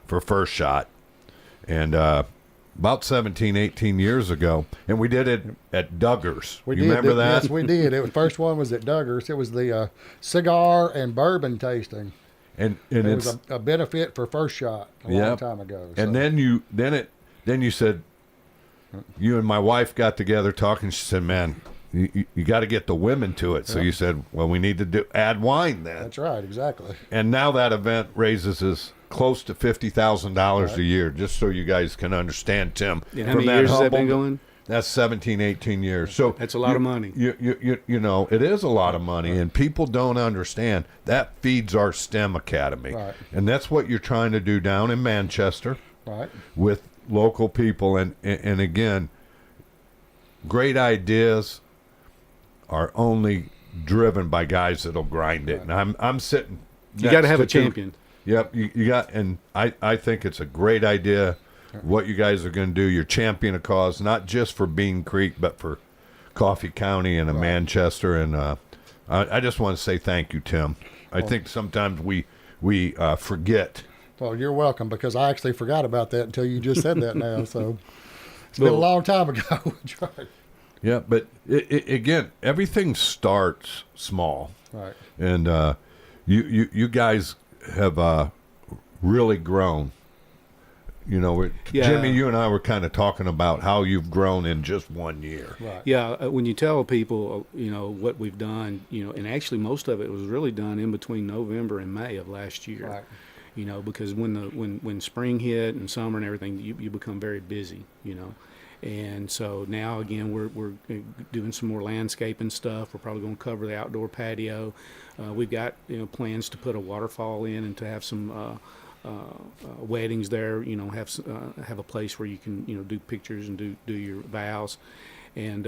for First Shot, and about 17, 18 years ago, and we did it at Duggar's. You remember that? Yes, we did. The first one was at Duggar's. It was the cigar and bourbon tasting. And it it's was a benefit for First Shot a long time ago. And then you said, you and my wife got together talking. She said, "Man, you got to get the women to it. So you said, well, we need to add wine then. That's right, exactly. And now that event raises us close to $50,000 a year, just so you guys can understand, Tim. Yeah, how many years has that been going? That's 17, 18 years. So that's a lot of money. You know, it is a lot of money, and people don't understand. That feeds our STEM Academy. Right. And that's what you're trying to do down in Manchester with local people. And again, great ideas are only driven by guys that'll grind it. And I'm sitting. You got to have a champion. Yep, you got, and I think it's a great idea. What you guys are going to do, you're champion a cause, not just for Bean Creek, but for Coffee County and Manchester. And I just want to say thank you, Tim. I think sometimes we forget. Well, you're welcome, because I actually forgot about that until you just said that now. So it's been a long time ago. Yeah, but again, everything starts small. Right. And you guys have really grown. You know, Jimmy, you and I were kind of talking about how you've grown in just 1 year. Right. Yeah, when you tell people, you know, what we've done, you know, and actually most of it was really done in between November and May of last year. Right. You know, because when spring hit and summer and everything, you become very busy, you know. And so now, again, we're doing some more landscaping stuff. We're probably going to cover the outdoor patio. We've got, you know, plans to put a waterfall in and to have some weddings there, you know, have a place where you can, you know, do pictures and do your vows. And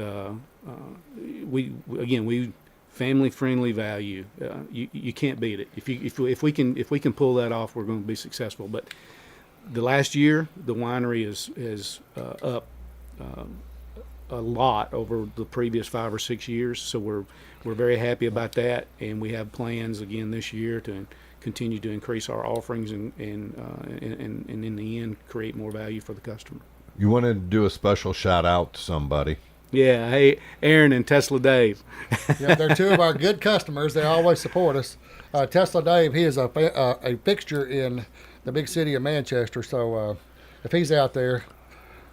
we family friendly value. You can't beat it. If we can pull that off, we're going to be successful. But the last year, the winery is up a lot over the previous 5 or 6 years. So we're very happy about that, and we have plans again this year to continue to increase our offerings and in the end create more value for the customer. You want to do a special shout out to somebody? Yeah, hey, Aaron and Tesla Dave. Yeah, they're two of our good customers. They always support us. Tesla Dave, he is a fixture in the big city of Manchester. So if he's out there,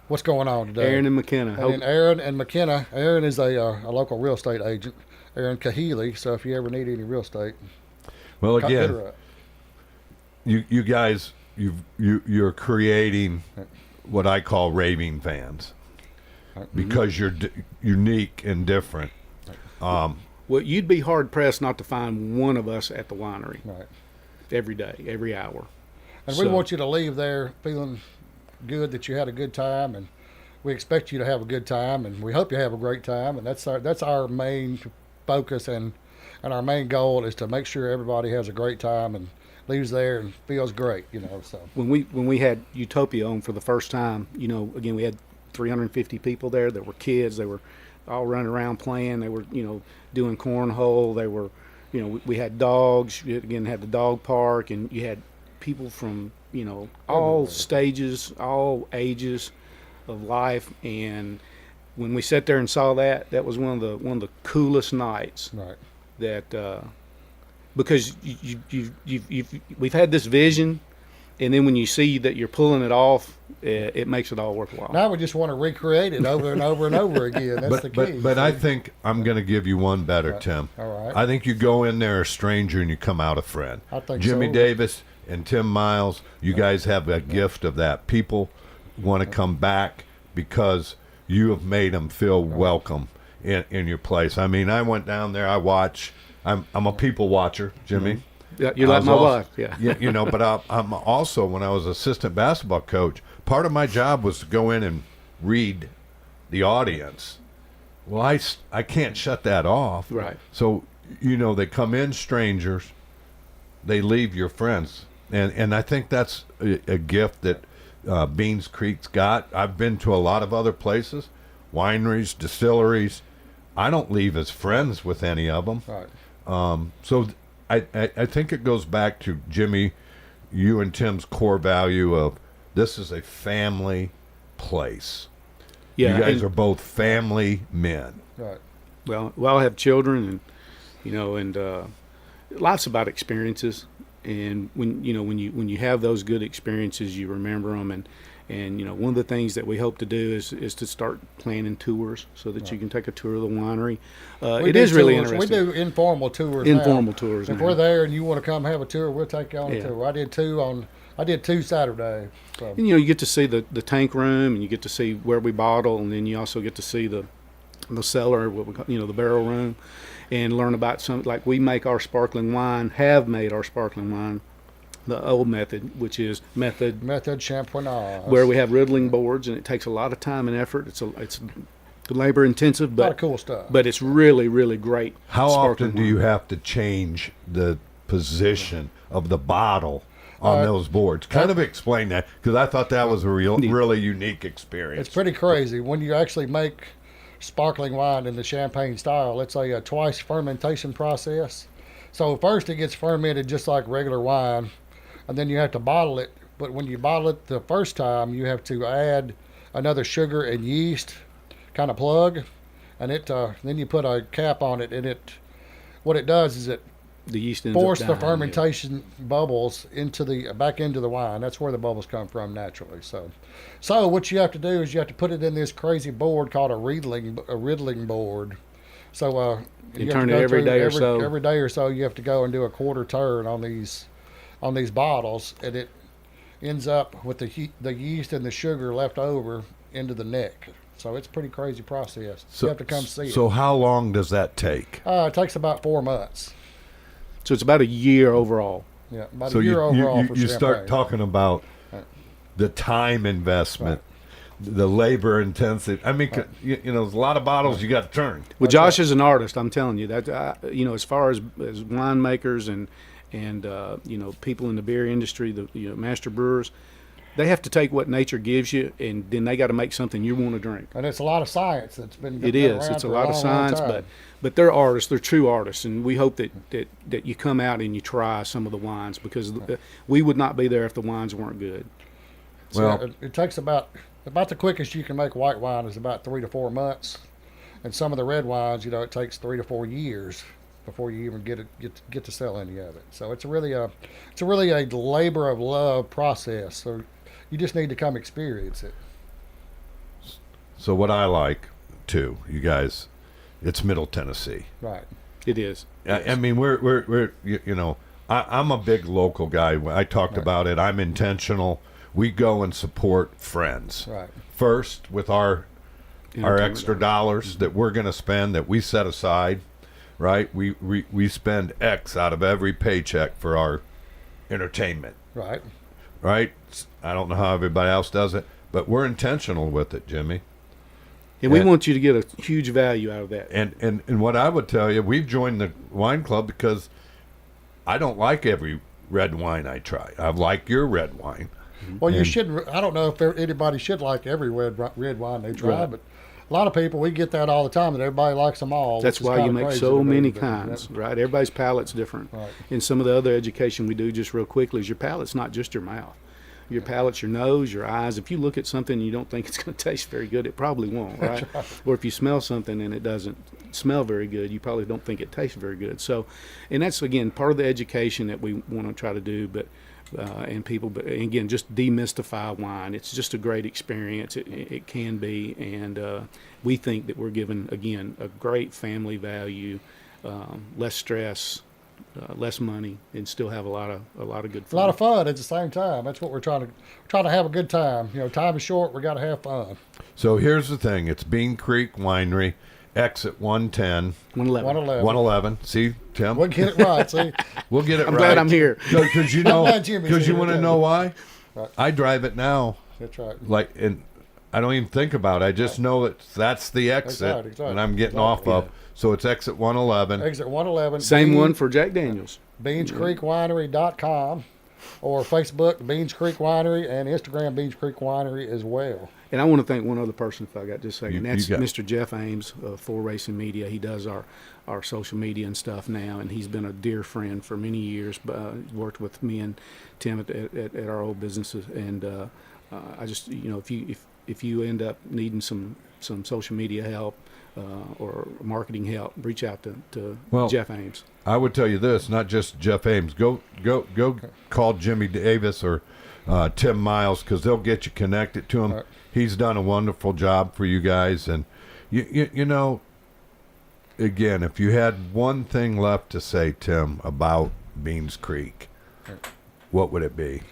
what's going on today? Aaron and McKenna. And Aaron and McKenna. Aaron is a local real estate agent. Aaron Kahili. So if you ever need any real estate, well, again, you guys, you're creating what I call raving fans because you're unique and different. Well, you'd be hard pressed not to find one of us at the winery. Right. Every day, every hour. And we want you to leave there feeling good that you had a good time, and we expect you to have a good time, and we hope you have a great time, and that's our main focus, and our main goal is to make sure everybody has a great time and leaves there and feels great, you know. So when we had Utopia on for the first time, you know, again, we had 350 people there that were kids. They were all running around playing. They were, you know, doing cornhole. They were, you know, we had dogs. We again had the dog park, and you had people from, you know, all stages, all ages of life. And when we sat there and saw that, that was one of the coolest nights. Right. That because we've had this vision, and then when you see that you're pulling it off, it makes it all worthwhile. Now we just want to recreate it over and over and over again. That's the key. But I think I'm going to give you one better, Tim. All right. I think you go in there a stranger and you come out a friend. I think Jimmy so. Davis and Tim Miles, you guys have a gift of that. People want to come back because you have made them feel welcome in your place. I mean, I went down there. I watch. I'm a people watcher, Jimmy. Mm-hmm. Yeah, you're like my wife. Yeah. You know, but I'm also, when I was assistant basketball coach, part of my job was to go in and read the audience. Well, I can't shut that off. Right. So, you know, they come in strangers, they leave your friends. And I think that's a gift that Beans Creek's got. I've been to a lot of other places, wineries, distilleries. I don't leave as friends with any of them. Right. So I think it goes back to, Jimmy, you and Tim's core value of this is a family place. Yeah, you guys are both family men. Right. Well, I have children, and you know, and lots about experiences. And when you have those good experiences, you remember them, And one of the things that we hope to do is to start planning tours so that you can take a tour of the winery. It is really interesting. We do informal tours. Informal tours. If we're there and you want to come have a tour, we'll take you on a tour. I did two Saturday. So. And you get to see the tank room, and you get to see where we bottle, and then you also get to see the cellar, what we call, the barrel room, and learn about like we make our sparkling wine, have made our sparkling wine the old method, which is method champenoise, where we have riddling boards, and it takes a lot of time and effort. It's labor intensive, but a lot of cool stuff. But it's really, really great. How often do you have to change the position of the bottle on those boards? Kind of explain that, because I thought that was a really unique experience. It's pretty crazy when you actually make sparkling wine in the champagne style. It's a twice fermentation process. So first it gets fermented just like regular wine, and then you have to bottle it. But when you bottle it the first time, you have to add another sugar and yeast kind of plug, and then you put a cap on it, and what it does is it the yeast force the fermentation bubbles back into the wine. That's where the bubbles come from naturally. So what you have to do is you have to put it in this crazy board called a riddling board. So you turn it every day or so. Every day or so, you have to go and do a quarter turn on these bottles, and it ends up with the yeast and the sugar left over into the neck. So it's a pretty crazy process. So, you have to come see it. So how long does that take? It takes about 4 months. So it's about a year overall. Yeah, about a year overall. You start talking about the time investment, the labor intensive. I mean, there's a lot of bottles you got to turn. Well, Josh is an artist. I'm telling you that. As far as winemakers and people in the beer industry, the master brewers, they have to take what nature gives you, and then they got to make something you want to drink. And it's a lot of science that's been. It is. It's a lot of science, but they're artists. They're true artists, and we hope that you come out and you try some of the wines, because we would not be there if the wines weren't good. Well, it takes about the quickest you can make white wine is about 3 to 4 months, and some of the red wines, it takes 3 to 4 years before you even get to sell any of it. So it's really a labor of love process. So you just need to come experience it. So what I like too, you guys, it's Middle Tennessee. Right. It is. I mean, we're I'm a big local guy. I talked about it. I'm intentional. We go and support friends. Right. First, with our extra dollars that we're going to spend, that we set aside, right? We spend X out of every paycheck for our entertainment. Right. Right? I don't know how everybody else does it, but we're intentional with it, Jimmy. And we want you to get a huge value out of that. And what I would tell you, we've joined the wine club because I don't like every red wine I try. I like your red wine. Well, you shouldn't. I don't know if anybody should like every red wine they try, but a lot of people, we get that all the time, that everybody likes them all. That's why you make so many kinds, right? Everybody's palate's different. Right. And some of the other education we do, just real quickly, is your palate's not just your mouth. Your palate's your nose, your eyes. If you look at something and you don't think it's going to taste very good, it probably won't, right? Or if you smell something and it doesn't smell very good, you probably don't think it tastes very good. So, and that's, again, part of the education that we want to try to do, but again, just demystify wine. It's just a great experience. It can be, and we think that we're giving, again, a great family value, less stress, less money, and still have a lot of good fun. A lot of fun at the same time. That's what we're trying to have a good time. Time is short. We got to have fun. So here's the thing: it's Bean Creek Winery, exit 110. 111. See, Tim? We'll get it right. See, we'll get it right. I'm glad I'm here. Because you want to know why? Right. I drive it now. That's right. And I don't even think about it. I just know that's the exit, exactly. and I'm getting off of. So it's exit 111. Exit 111. Same one for Jack Daniels. BeansCreekWinery.com, or Facebook Beans Creek Winery, and Instagram Beans Creek Winery as well. And I want to thank one other person, if I got just a second. That's you Mr. Jeff Ames of Full Racing Media. He does our social media and stuff now, and he's been a dear friend for many years. Worked with me and Tim at our old businesses, and I just, if you end up needing some social media help or marketing help, reach out to Jeff Ames. I would tell you this: not just Jeff Ames. Go call Jimmy Davis or Tim Miles, because they'll get you connected to him. Right. He's done a wonderful job for you guys. And, you know, again, if you had one thing left to say, Tim, about Beans Creek, what would it be?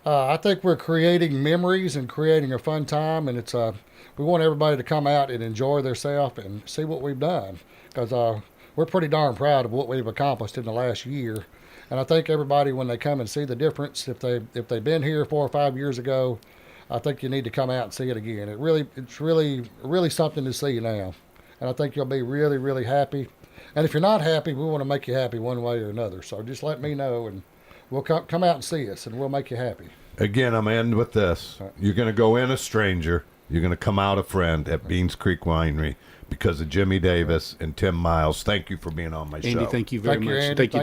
I think we're creating memories and creating a fun time, and it's we want everybody to come out and enjoy themselves and see what we've done, because we're pretty darn proud of what we've accomplished in the last year. And I think everybody, when they come and see the difference, if they've been here 4 or 5 years ago, I think you need to come out and see it again. It's really something to see now, and I think you'll be really, really happy. And if you're not happy, we want to make you happy one way or another. So just let me know, and we'll come out and see us, and we'll make you happy. Again, I'm going to end with this. You're going to go in a stranger. You're going to come out a friend at Beans Creek Winery because of Jimmy Davis and Tim Miles. Thank you for being on my show. Andy, thank you very much. Andy. Thank you.